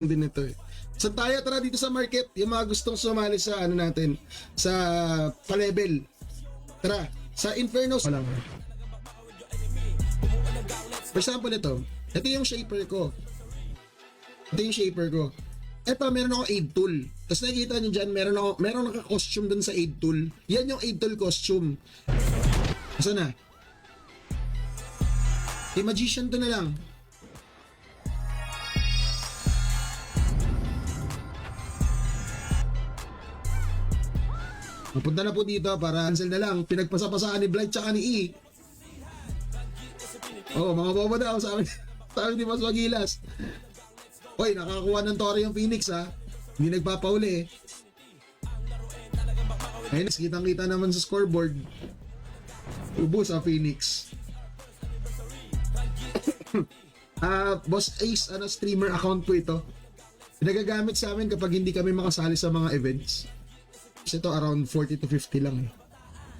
din ito eh. So tayo, tara dito sa market, yung mga gustong sumali sa ano natin, sa pa-level. Tara, sa Inferno. Walang. For example ito yung shaper ko. Ito yung shaper ko. Ito, meron ako aid tool. Tapos nakikita nyo dyan, meron naka-costume dun sa aid tool. Yan yung aid tool costume. Asa na? Magician to na lang. Mapunta na po dito para cancel na lang. Pinagpasapasaan ni Blight tsaka ni E. Oh, mga bobo daw. Sabi ni Mas Magilas. Hoy, nakakuha ng Tori yung Phoenix ha. Hindi nagpapauli eh. Ayun, kitang-kita naman sa scoreboard. Ubus sa Phoenix. Boss Ace, streamer account po ito. Nagagamit sa amin kapag hindi kami makasali sa mga events. Ito around 40 to 50 lang eh.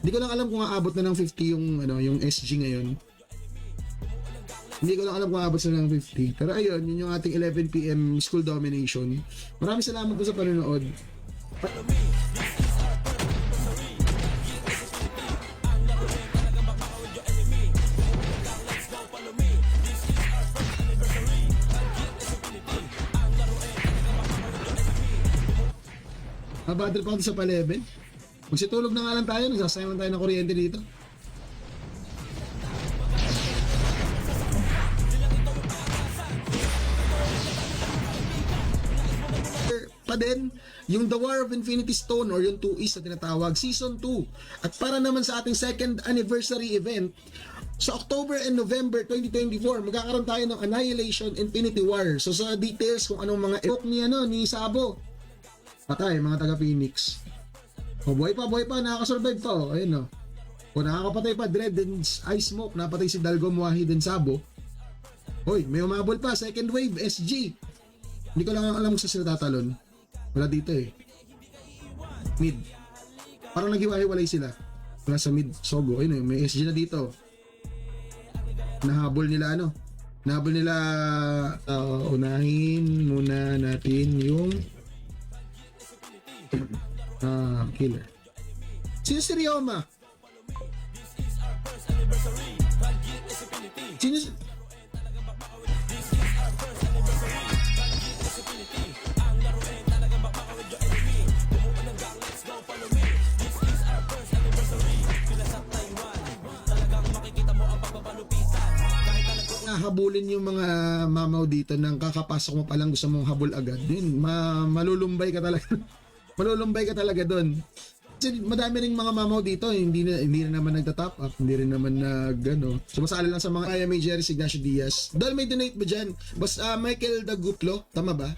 Hindi ko lang alam kung aabot na ng 50 yung SG ngayon. Hindi ko lang alam kung aabot na ng 50. Pero ayun, yun yung ating 11 PM school domination. Maraming salamat po sa panonood. Mabadal pa ako sa pa-11. Magsitulog na nga lang tayo, nagsasayang tayo ng kuryente dito. Pa din, yung The War of Infinity Stone or yung 2is na tinatawag, Season 2. At para naman sa ating second anniversary event, sa October and November 2024, magkakaroon tayo ng Annihilation Infinity War. So sa details kung anong mga epoch ni Sabo. Patay, mga taga-Phoenix. O, buhay pa, nakakasurvive pa, o. Ayun, o. O, nakakapatay pa, Dread and Ice Smoke, napatay si Dalgom, Wahid, and Sabo. Hoy, may umabol pa, second wave, SG. Hindi ko lang alam kung saan sila tatalon. Wala dito, eh. Mid. Parang naghiwa-hiwalay sila. Wala sa mid, Sogo. Ayun, may SG na dito. Nahabol nila, unahin muna natin yung killer. Sino si Ryoma? Sino si... habulin yung mga mamaw dito nang kakapasok mo pa lang gusto mong habol agad. Yun, malulumbay ka talaga. Malulumbay ka talaga doon. Kasi madami ring mga mamaw dito, hindi na naman nagta-top up, hindi rin naman sumasali lang sa mga may Jerry Ignacio Diaz. Dahil may donate ba dyan? Michael Daguplo, tama ba?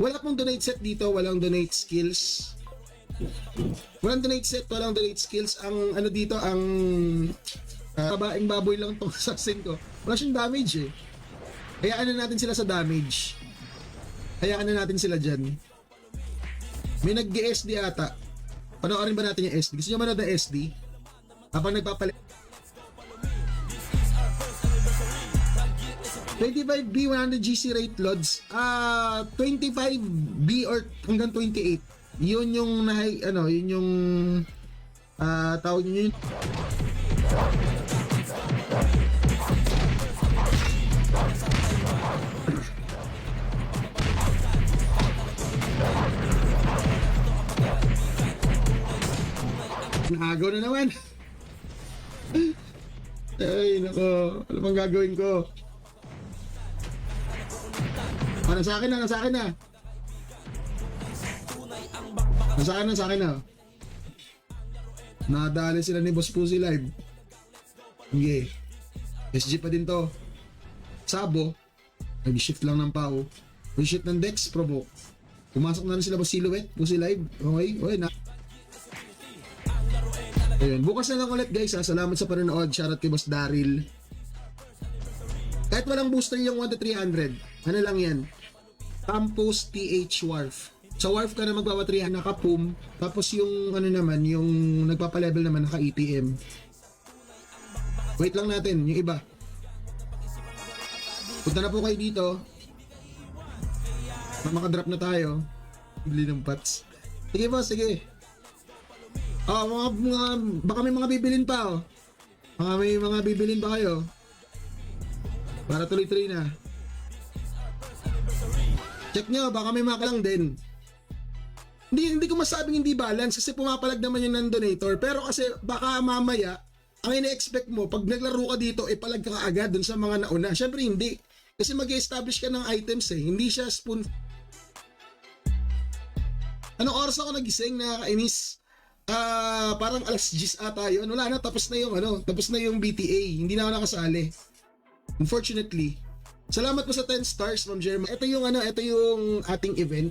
Wala pong donate set dito, walang donate skills. Walang donate set, walang donate skills. Ang dito, ang kabaing baboy lang itong assassin ko. Wala siyang damage eh. Hayaan na natin sila sa damage. Hayaan na natin sila dyan. May nag-SD ata. Panoorin ba natin yung SD? Gusto nyo manood ng SD? Habang nagpapalit. 25B 100 GC rate loads. 25B or hanggang 28. Yun yung yun yung tawag nyo yun. Nagaw na naman. Ay, nako. Ano bang gagawin ko? Nasa akin na. Nasa akin na. Nadali sila ni Boss Pussy live. Okay. SG pa din to. Sabo. Nag-shift lang ng pao. Reshift ng Dex, provoke. Pumasok na rin sila Boss Silhouette. Pussy live. Okay. Ayun, bukas na lang ulit guys ha. Salamat sa panonood. Shoutout kay Boss Daryl. Kahit walang booster yung 1 to 300, ano lang yan? Campus TH Wharf. Sa Wharf ka na magpapa 300 naka-pum. Tapos yung yung nagpapa-level naman naka-EPM. Wait lang natin, yung iba. Punta na po kayo dito. Makadrop na tayo. Bili ng pots. Sige boss, sige. Baka may mga bibilin pa oh. Baka may mga bibilin pa kayo. Para tuloy-tuloy na. Check nyo, baka may mga lang din. Hindi ko masabing hindi balance kasi pumapalag naman yung non-donator. Pero kasi baka mamaya, ang ina-expect mo, pag naglaro ka dito, palag ka agad dun sa mga nauna. Syempre hindi. Kasi mag-establish ka ng items eh. Hindi siya spoon. Anong oras ako nagising na kainis? Parang alas 10 ata yun. Wala na, tapos na yung BTA. Hindi na ako nakasali. Unfortunately. Salamat po sa 10 stars, Ma'am Jerma. Ito yung ating event.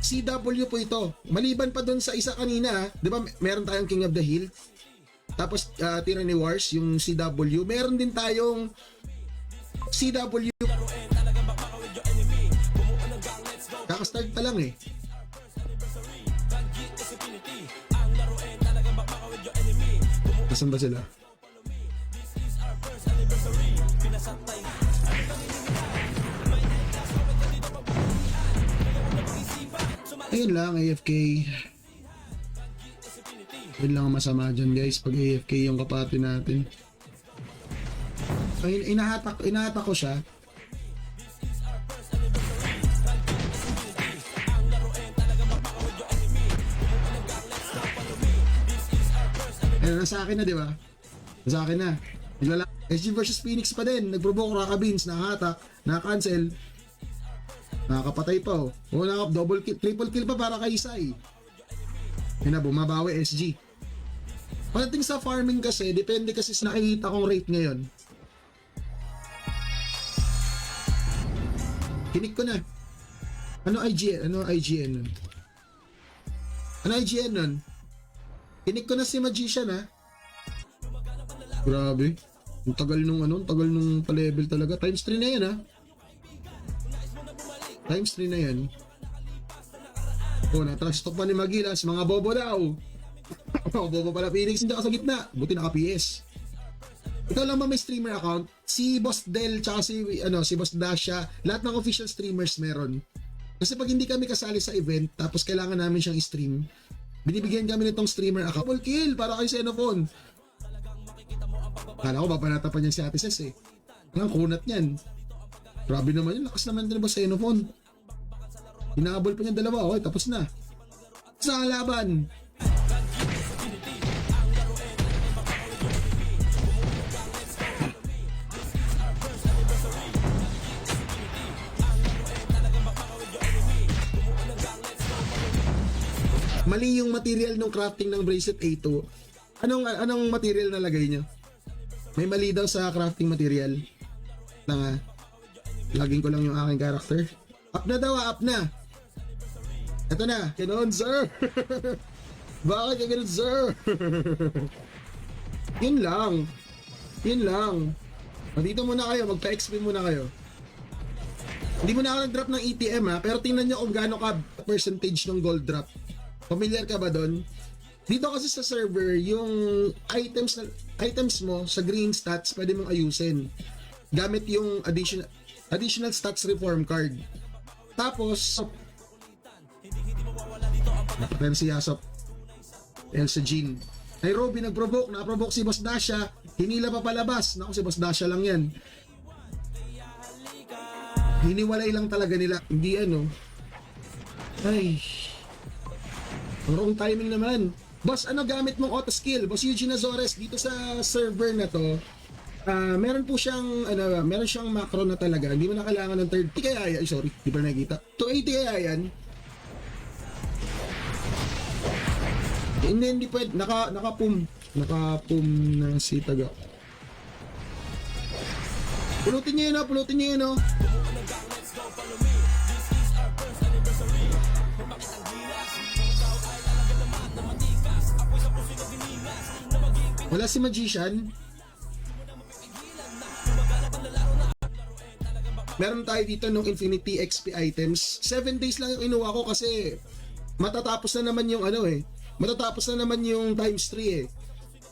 CW po ito. Maliban pa doon sa isa kanina, 'di ba? Meron tayong King of the Hill. Tapos Tyranny Wars, yung CW. Meron din tayong CW. Kaka-start pa lang eh. Nasaan ba sila? Ayun lang, AFK. Yun lang ang masama dyan guys, pag AFK yung kapati natin. So, inahatak ko siya. Ayun, nasa akin na diba? Nasa akin na. SG versus Phoenix pa din. Nag-provoke Rakabins, nakahatak, naka-cancel. Nakakapatay pa oh. Double kill, triple kill pa para kay Isay. Yun na, bumabawi SG. Pagdating sa farming kasi, depende kasi sa nakikita kong rate ngayon. Kinik ko na. Ano IGN nun? Ano IGN nun? Kinik ko na si Magician ha. Grabe. Ang tagal nung pa-level talaga. Times 3 na yan ha. Times 3 na yan. Oh, na-trash talk pa ni Magilas. Mga bobo daw. Bobo pala Phoenix. Hindi ka sa gitna. Buti naka-PS. Ikaw lang ba may streamer account? Si Boss Del tsaka si Boss Dasha. Lahat ng official streamers meron. Kasi pag hindi kami kasali sa event, tapos kailangan namin siyang i-stream, binibigyan kami nitong streamer account. Double kill para kay Xenophon. Kala ko babanata pa niyan si Ate Ses eh. Ang kunat niyan. Grabe naman yun, lakas naman din ba sa Xenophon? Hinahabol pa niya dalawa, okay, tapos na. Sa laban! Mali yung material ng crafting ng bracelet A2. Anong material na lagay nyo? May mali daw sa crafting material. Laging ko lang yung aking character. Up na daw, up na. Ito na. Ganoon, sir. Bakit ka ganoon, sir? Yun lang. Dito muna kayo. Magpa-XP muna kayo. Hindi mo na ako nag-drop ng ETM ha. Pero tingnan nyo kung gaano ka percentage ng gold drop. Familiar ka ba doon? Dito kasi sa server, yung items mo sa green stats, pwede mong ayusin. Gamit yung additional stats reform card. Tapos nakapel si Yasop Elsa Jean Nairobi nakaprovoke si Boss Dasha, hinila pa palabas. Naku, si Boss Dasha lang yan, hiniwalay lang talaga nila. Hindi ay wrong timing naman. Boss, gamit mong auto skill? Boss Eugene Azores, dito sa server na to, meron po siyang meron siyang macro na talaga. Hindi mo na kailangan ng 30 kaya yan. Sorry, di ba nakikita? 280 kaya yan. Hindi pwede. Naka-pum na si Taga. Pulutin niyo yun, oh. Wala si Magician. Meron tayo dito ng Infinity XP items. 7 days lang yung inuha ko kasi matatapos na naman yung matatapos na naman yung times 3 eh.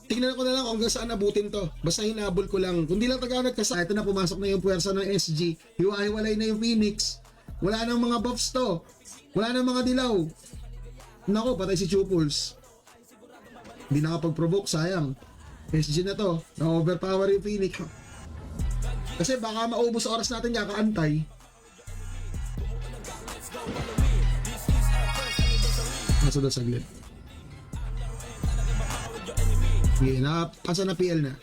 Tingnan ko na lang kung hanggang saan abutin to. Basta hinabol ko lang. Kung di lang taga nagkasa, ito na, pumasok na yung puwersa ng SG. Hiwa-hiwalay na yung Phoenix. Wala nang mga buffs to. Wala nang mga dilaw. Nako, patay si Chuples. Hindi nakapag-provoke, sayang. SG na to. Na-overpower yung Phoenix. Kasi baka maubos oras natin kakaantay. Nasa doon saglit. Okay, nakapasa na PL na.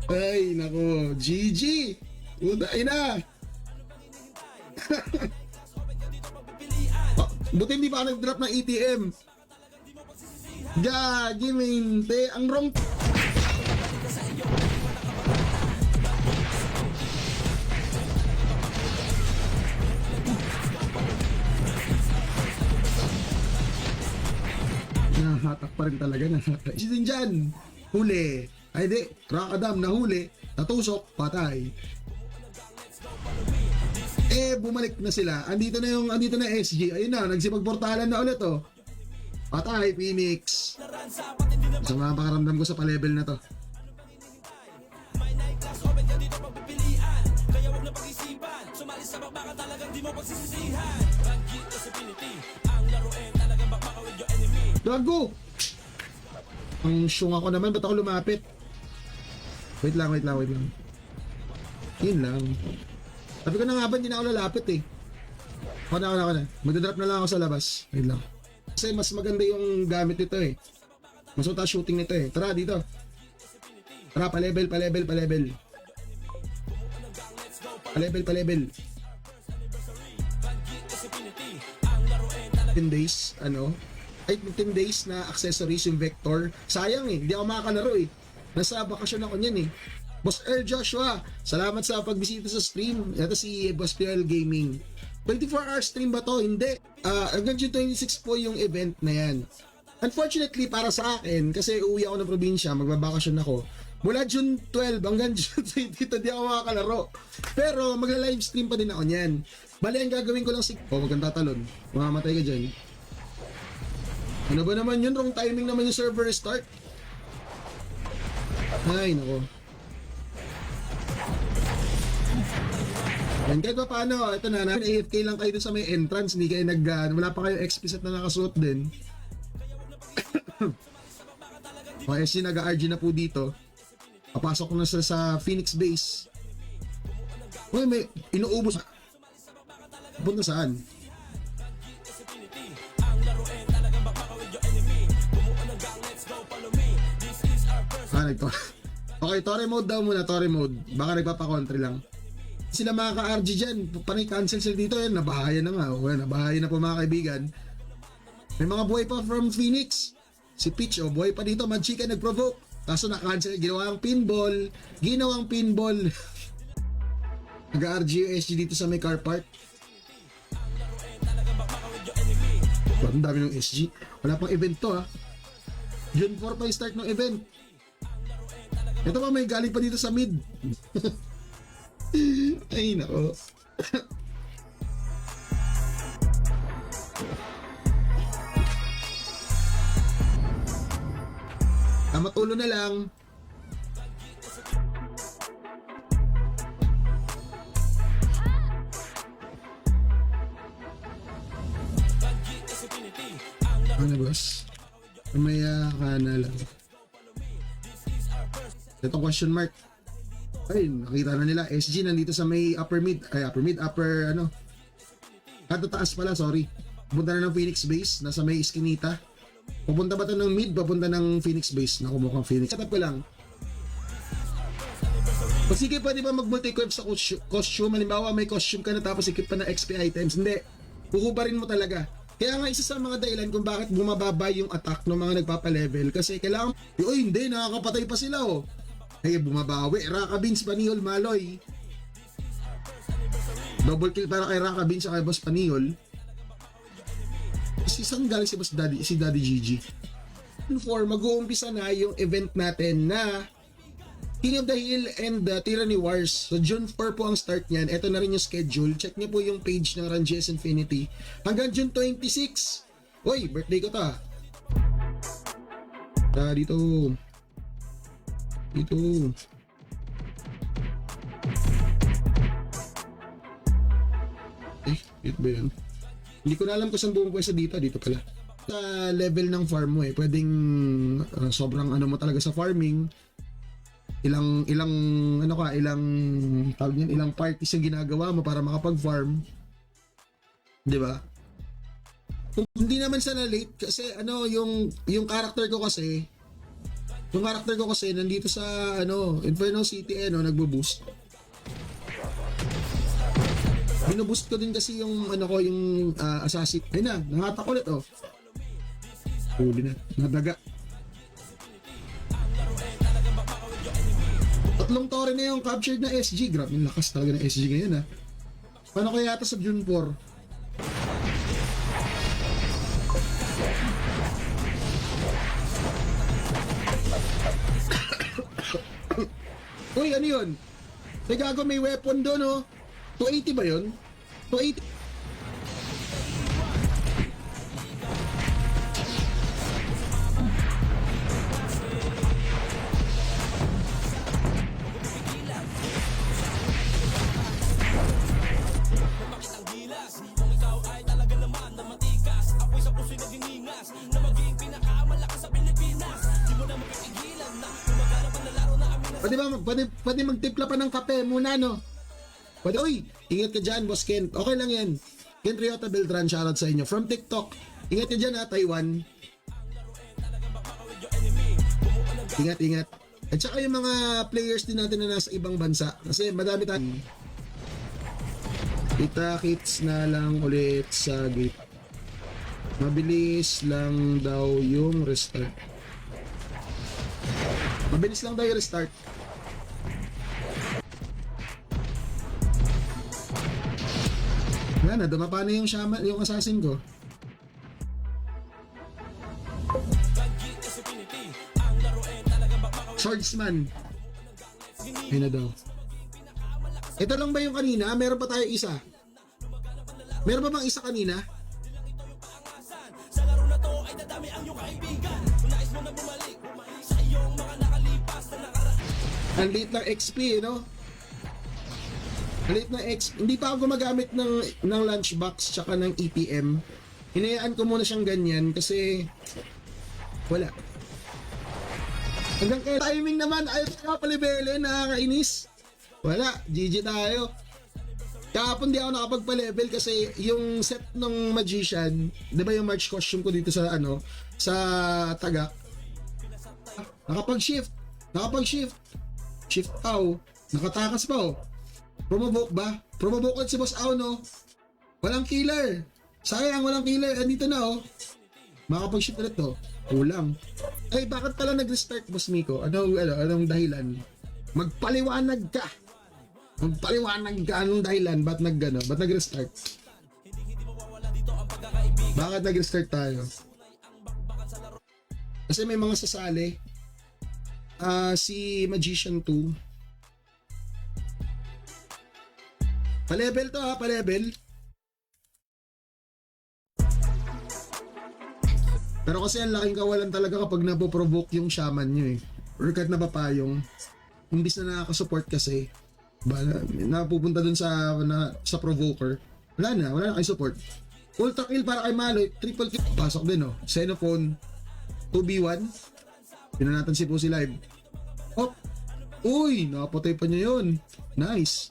Ay, nako. GG! Uday na! Oh, buti hindi pa nag-drop ng ETM. Gagi, mente. Ang wrong... Nahatak pa rin talaga. Isa din dyan. Huli. Ay di, Rakadam na huli. Natusok, patay. Bumalik na sila. Andito na SG. Ayun na, nagsipagportalan na ulit oh. Patay, Phoenix. Sa mga pakaramdam ko sa pa-level na to. Gago! Ang syung ako naman, ba't ako lumapit? Wait lang. Yun lang. Sabi ko na nga ba, hindi na ako lalapit eh. Ako na. Magdadrop na lang ako sa labas. Wait lang. Kasi mas maganda yung gamit nito eh. Mas mataas shooting nito eh. Tara dito. Tara, pa-level. Pa-level. 10 days, 10 days na accessories yung Vector. Sayang eh, hindi ako makakalaro eh. Nasa bakasyon ako niyan eh. Boss Earl Joshua, salamat sa pagbisita sa stream. Ito si Boss PL Gaming. 24-hour stream ba to? Hindi. Hanggang June 26 po yung event na yan. Unfortunately para sa akin, kasi uwi ako ng probinsya, magbabakasyon ako. Mula June 12 hanggang June 20, hindi ako makakalaro. Pero magla-live stream pa din ako niyan. Bali, ang gagawin ko lang maganda talon. Mamamatay ka dyan. Ano ba naman yun? Wrong timing naman yung server restart. Ay, nako. And kahit pa paano, ito na, AFK lang kayo dun sa may entrance, hindi kayo wala pa kayo XP set na nakasuot din. Okay, SC nag-RG na po dito. Papasok ko na sa Phoenix base. Uy, may inuubos. Punta saan? Okay, Tore mode daw muna, Tore mode. Baka nagpapa-country lang. Sila mga ka-RG dyan, panay cancel sila dito yan, nabahaya na nga. Well, nabahaya na po mga kaibigan. May mga buhay pa from Phoenix. Si Peach, buhay pa dito, Manchika nag-provoke. Kaso na-cancel, ginawang pinball. Nag-RG yung SG dito sa may car park. Ang dami ng SG. Wala pang event to ha. June 4 pa yung start ng event. Ito pa, may galing pa dito sa mid. Ay, nako. Matulo na lang. Ano boss? Mamaya ka na lang. Ito question mark. Ay, nakita na nila. SG nandito sa may upper mid. Kato taas pala, sorry. Pupunta na ng Phoenix base. Nasa may iskinita. Pupunta ba ito ng mid? Papunta ng Phoenix base. Naku, mukhang Phoenix. Setup ko lang. Pag sige, pwede ba mag-multi-equip sa costume? Halimbawa, may costume ka na tapos equip pa na XP items. Hindi. Kukubarin mo talaga. Kaya nga isa sa mga dahilan kung bakit bumababa yung attack ng mga nagpapa-level. Kasi kailangan, hindi, nakakapatay pa sila oh. Ay, bumabawi. Raka Beans, Panihol, Maloy. Double kill para kay Raka Beans at kay Boss Panihol. Saan galing si Daddy GG? For mag-uumpisa na yung event natin na King of the Hill and Tyranny Wars. So June 4 po ang start niyan. Ito na rin yung schedule. Check niyo po yung page ng Ranges Infinity. Hanggang June 26. Uy, birthday ko ta. Dito. Dito ba yun? Hindi ko na alam kung saan buong pwesto dito. Dito pala. Sa level ng farm mo pwedeng sobrang ano mo talaga sa farming. Ilang tawag yan, ilang parties yung ginagawa mo para makapag-farm. 'Di ba? Hindi naman sana late kasi yung character ko kasi nandito sa Inferno City nagbo-boost. Binuboost ko din kasi yung assassin. Ay na, nangatak ulit Huli na, nadaga. Tatlong tore na yung captured na SG. Grabe yung lakas talaga ng SG ngayon Paano kaya yata sa June 4? Uy, ano yun? May gago, may weapon doon 280 ba yun? 280. Pwede magtimpla pa ng kape muna, Pwede, ingat ka dyan, Boss Kent. Okay lang yan. Kent Riota Beltran, shoutout sa inyo. From TikTok. Ingat ka dyan, Taiwan. Ingat. At saka yung mga players din natin na nasa ibang bansa. Kasi madami tayo. Kita-kits na lang ulit sa gate. Mabilis lang daw yung restart. Wala na, dumapa na yung shaman, yung assassin ko. Swordsman. Ayun na daw. Ito lang ba yung kanina? Meron pa tayo isa? Meron pa bang isa kanina? Ang liit ng XP, Halit na hindi pa ako gumagamit ng lunchbox tsaka ng EPM. Hinayaan ko muna siyang ganyan kasi wala. Hanggang kaya timing naman, ayaw ka palibele, nakakainis. Wala, GG tayo. Kahapon di ako nakapagpa-level kasi yung set ng magician, di ba yung March costume ko dito sa sa Tagak, nakapag-shift. Shift nakatakas pa Promovoke ba? Promovoke ulit si Boss Au, Walang killer. Sayang, walang killer. Andito na, Makapag-shift ulit Kulang. Ay, bakit pala nag-restart, Boss Miko? Anong dahilan? Magpaliwanag ka. Anong dahilan? Ba't nag-restart? Bakit nag-restart tayo? Kasi may mga sasali. Si Magician 2. Pa-level to pa-level. Pero kasi ang laking kawalan talaga kapag napoprovoke yung shaman nyo Or kahit napapayong. Imbis na nakaka-support kasi, napupunta dun sa provoker. Wala na kayo support. Ultra kill para kay Maloy, triple kill. Pasok din Xenophone, 2v1. Pinan natin si Pussy Live. Uy, napatay pa niya yun. Nice.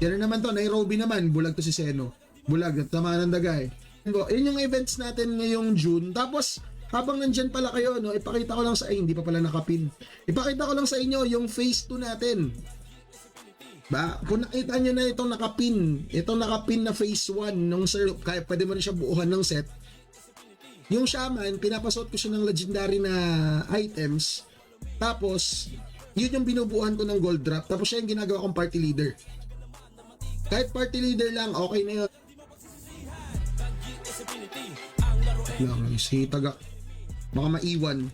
Yan naman Nairobi naman, bulag to si Seno. Bulag, tama ng daga Yun yung events natin ngayong June. Tapos, habang nandyan pala kayo, ipakita ko lang sa hindi pa pala nakapin. Ipakita ko lang sa inyo yung phase 2 natin. Kung nakita nyo na itong nakapin na phase 1 nung kaya pwede mo rin siya buuhan ng set. Yung shaman, pinapasot ko siya ng legendary na items. Tapos, yun yung binubuuhan ko ng gold drop. Tapos siya yung ginagawa kong party leader. Kahit party leader lang, okay na yun. Si Tagak. Baka maiwan.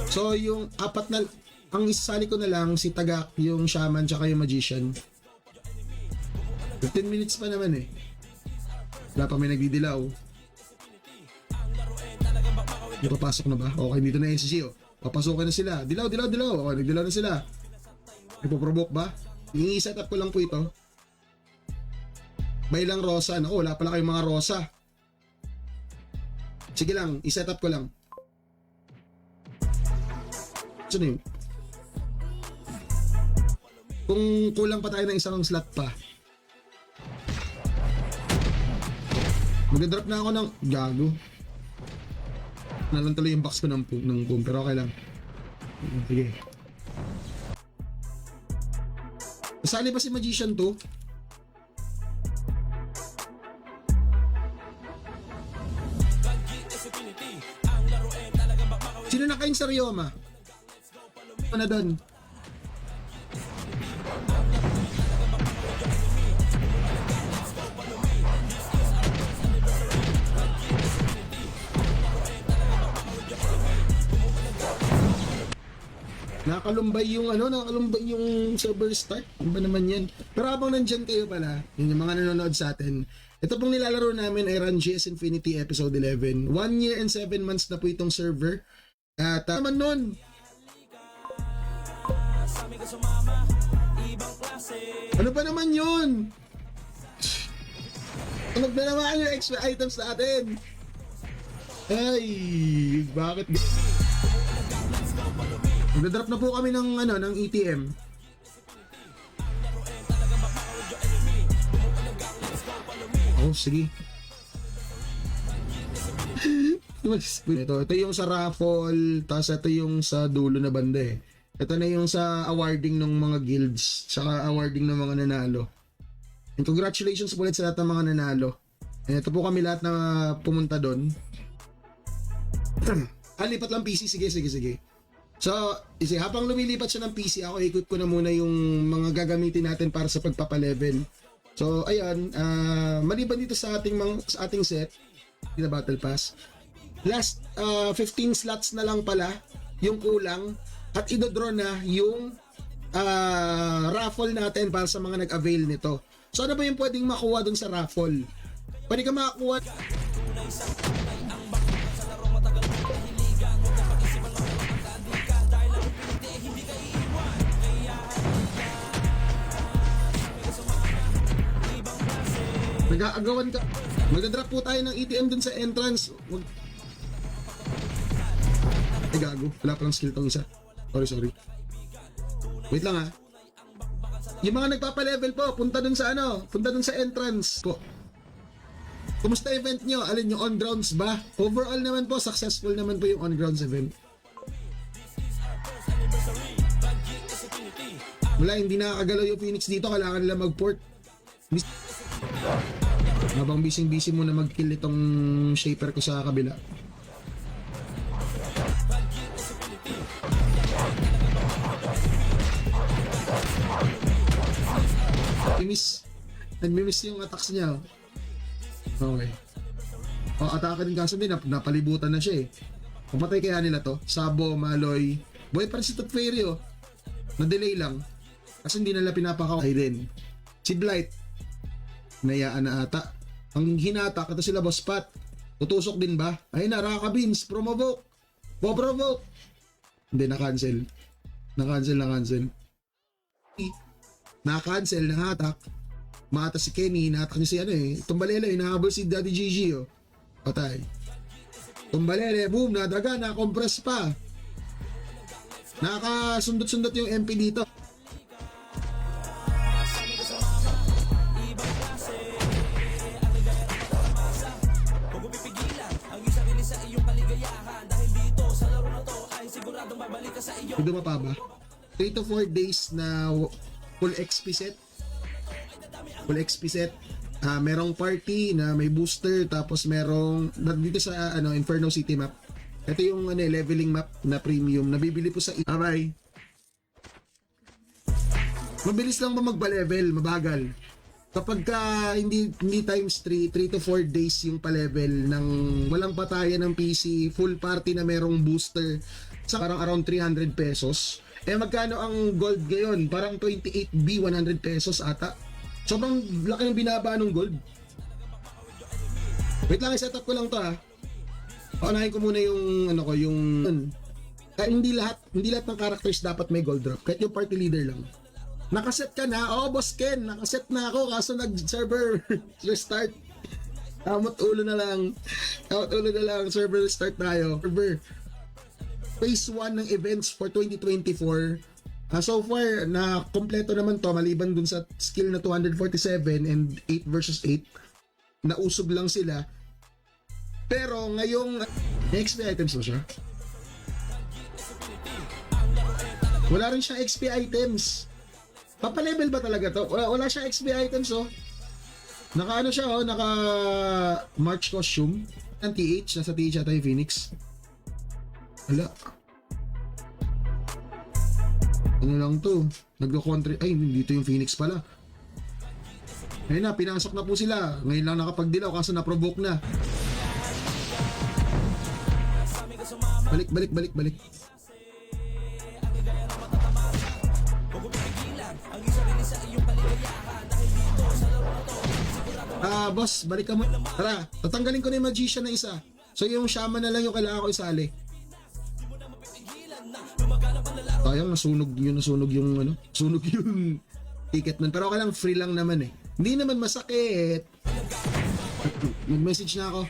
So, yung ang isasali ko na lang, si Tagak, yung shaman, tsaka yung magician. 15 minutes pa naman Wala pa may nagdidilaw. Papasok na ba? Okay, dito na SG Papasukin na sila. Dilaw. Okay, nagdilaw na sila. Ipoprovoke ba? I-set up ko lang po ito. Buy lang Rosa. Naku, wala pala kayong mga Rosa. Sige lang, i-set up ko lang. Saan yun? Kung kulang pa tayo ng isang slot pa. Mag-drop na ako ng gago. Nalang tuloy yung box ko ng boom, pero okay lang. Sige. Kasali ba si Magician to? Sino nakain sa Ryoma? Ano na doon? Nakalumbay yung nakalumbay yung server start. Ano ba naman yan? Pero habang nandyan kayo pala, yun yung mga nanonood sa atin, ito pong nilalaro namin ay Run GS Infinity Episode 11. 1 year and 7 months na po itong server. At naman nun, ano ba naman yun? Ano na naman yung extra items natin? Ay, bakit? Nag-drop na po kami ng ng ETM. Oh, sige. Ito yung sa raffle, tapos ito yung sa dulo na banda eh. Ito na yung sa awarding ng mga guilds, saka awarding ng mga nanalo. And congratulations po ulit sa lahat ng mga nanalo. And ito po kami lahat na pumunta doon. Lipat lang PC, sige. So, habang lumilipat siya ng PC, ako ikot ko na muna yung mga gagamitin natin para sa pagpapalevel. So, ayan, maliban dito sa ating set, na Battle Pass, last 15 slots na lang pala yung kulang at idodraw na yung raffle natin para sa mga nag-avail nito. So, ano ba yung pwedeng makuha dun sa raffle? Pwede ka makakuha nag-aagawan ka. Mag-drop po tayo ng ETM dun sa entrance. Ay gago, wala palang skill tong isa. Sorry. Wait lang ha. Yung mga nagpapa-level po, punta dun sa entrance po. Kumusta event nyo? Alin yung on-grounds ba? Overall naman po, successful naman po yung on-grounds event. Wala, hindi nakakagalaw yung Phoenix dito. Kailangan nila mag-port. Habang busy mo na mag-kill itong shaper ko sa kabila. Nag-miss yung attacks niya. Okay. Atake din kaso din, napalibutan na siya eh. Pumatay kaya nila to? Sabo, Maloy. Boy, parang si Tooth Fairy oh. Na-delay lang. Kasi hindi nila pinapakaway din. Si Blight. Nayaan na ata. Ang hinatak, ito sila Boss Pat. Tutusok din ba? Ay na, Raka Beans. Provoke. Hindi, na-cancel. Na-cancel. Na-cancel, na-hatak. Mata si Kenny, na-hatak niya si Tumbalele, nahabol si Daddy Gigi oh. Patay. Tumbalele, boom, nadaga, na-compress pa. Nakasundot-sundot yung MP dito. Duma pa ba? 3 to 4 days na full XP set. Merong party na may booster, tapos merong dito sa Inferno City map. Ito yung leveling map na premium. Nabibili po sa bye. Mabilis lang ba magba-level, mabagal. Kapag hindi times 3 to 4 days yung pa-level ng walang patayan ng PC, full party na merong booster, sa parang around 300 pesos. Magkano ang gold ngayon? Parang 28B, 100 pesos ata. Sobrang laki ng binaba ng gold. Wait lang, i-set up ko lang to ha. Paunahin ko muna yung hindi lahat ng characters dapat may gold drop. Kahit yung party leader lang. Nakaset ka na? Oo, Boss Ken, nakaset na ako kaso nag-server restart. Kamot ulo na lang. Server restart tayo. Server. Phase 1 ng events for 2024. So far, na kompleto naman to maliban dun sa skill na 247 and 8 versus 8. Nausog lang sila. Pero ngayong XP items mo siya? Wala rin siya XP items. Papalevel ba talaga to? Wala siya XP items oh. Naka ano siya oh, naka March costume. Ang TH, nasa TH ata yung Phoenix. Wala. Ano lang to? Nagko-country. Ay, dito yung Phoenix pala. Ayun na, pinasok na po sila. Ngayon lang nakapagdilaw kaso na-provoke na. Balik. Boss, balik ka mo. Tara, tatanggalin ko na yung magician na isa. So yung shaman na lang yung kailangan ko isali. Sayang, nasunog yung ano, sunog yung ticket nun. Pero okay lang, free lang naman eh. Hindi naman masakit. Mag-message na ako.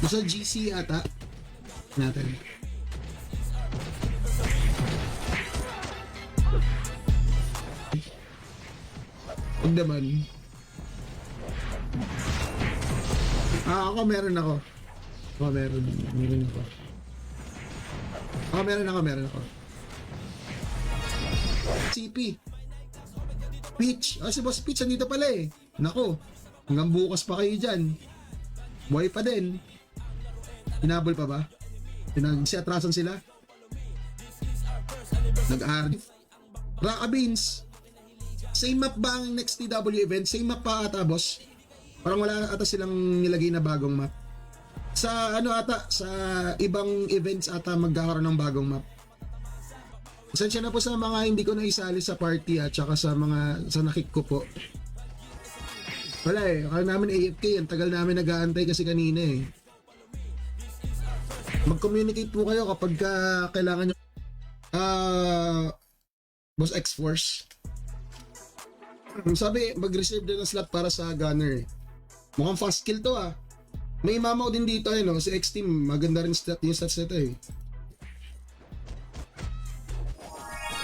Sa GC ata natin. Huwag naman. Ako meron ako. Meron ako. CP. Peach. Si Boss Peach andito pala eh. Nako. Hanggang bukas pa kayo dyan. Buhay pa din. Hinabol pa ba? Pinag-atrasan sila? Nag-arif? Raka Beans. Same map ba ang next TW event? Same map pa ata, boss? Parang wala ata silang nilagay na bagong map. Sa ano ata, sa ibang events ata magkakaroon ng bagong map. Pasensya na po sa mga hindi ko naisali sa party at saka sa mga sa nakik ko po. Wala eh, kaya namin AFK, ang tagal namin nag-aantay kasi kanina eh. Mag-communicate po kayo kapag kailangan nyo. Boss X-Force. Sabi, mag-reserve din ng slot para sa gunner eh. Mukhang fast kill to ah. May mamaw din dito eh no, si X-Team. Maganda rin stat, yung stats nito eh.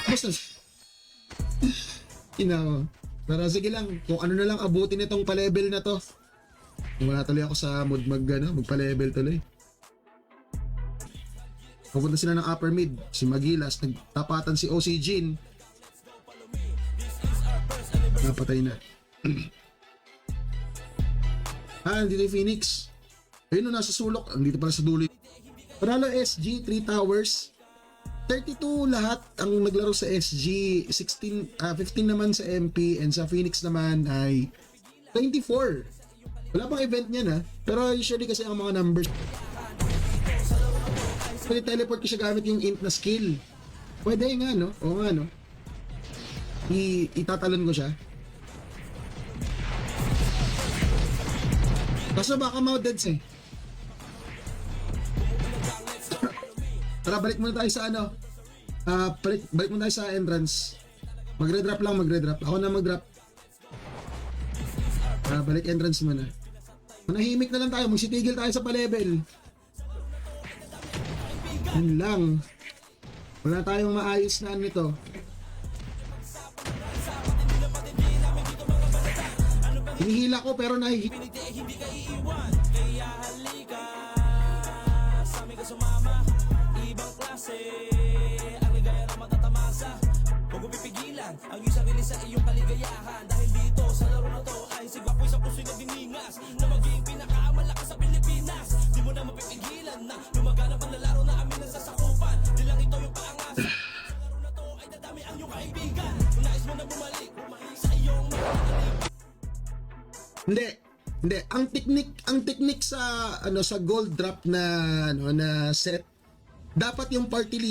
Basta Inaw. Pero sige lang, kung ano na lang abutin itong pa-level na to. Wala tuloy ako sa mood magpa-level tuloy. Pupunta sila ng upper mid, si Magilas, nagtapatan si OC Jin. Napatay na. Dito yung Phoenix. Ayun nasa sulok, andito pala sa dulo. Panalo SG, 3 towers. 32 lahat ang naglaro sa SG, 15 naman sa MP, and sa Phoenix naman ay 24. Wala pang event niyan ha, pero usually kasi ang mga numbers. Pwede teleport ko siya gamit yung int na skill. Pwede nga no, oo nga no. Itatalon ko siya. Kaso baka ma-deads eh. Tara, balik muna tayo sa ano. Balik muna tayo sa entrance. Magre-drop. Ako na mag-drop. Balik entrance muna. Manahimik na lang tayo. Magsitigil tayo sa pa-level. Yan lang. Wala tayong maayos na ano ito. Hinihila ko pero nahihila. Hindi ka iiwan. Kaya halika sa amin ka sumama. Ibang klase ang ligaya na matatamasa. Huwag mo pipigilan ang iyong sarili sa iyong kaligayahan. Dahil dito sa laro na to ay si Gwapoy sa puso'y nagdiningas na maging pinakamalakas sa Pilipinas. Di mo na mapipigilan na lumaganap ang lalaro na amin ang sasakupan. Di lang ito yung paangas. Sa laro na to ay dadami ang iyong kaibigan. Kung nais mo na bumalik sa iyong Hindi. Ang technique sa sa gold drop na na set, dapat yung party leader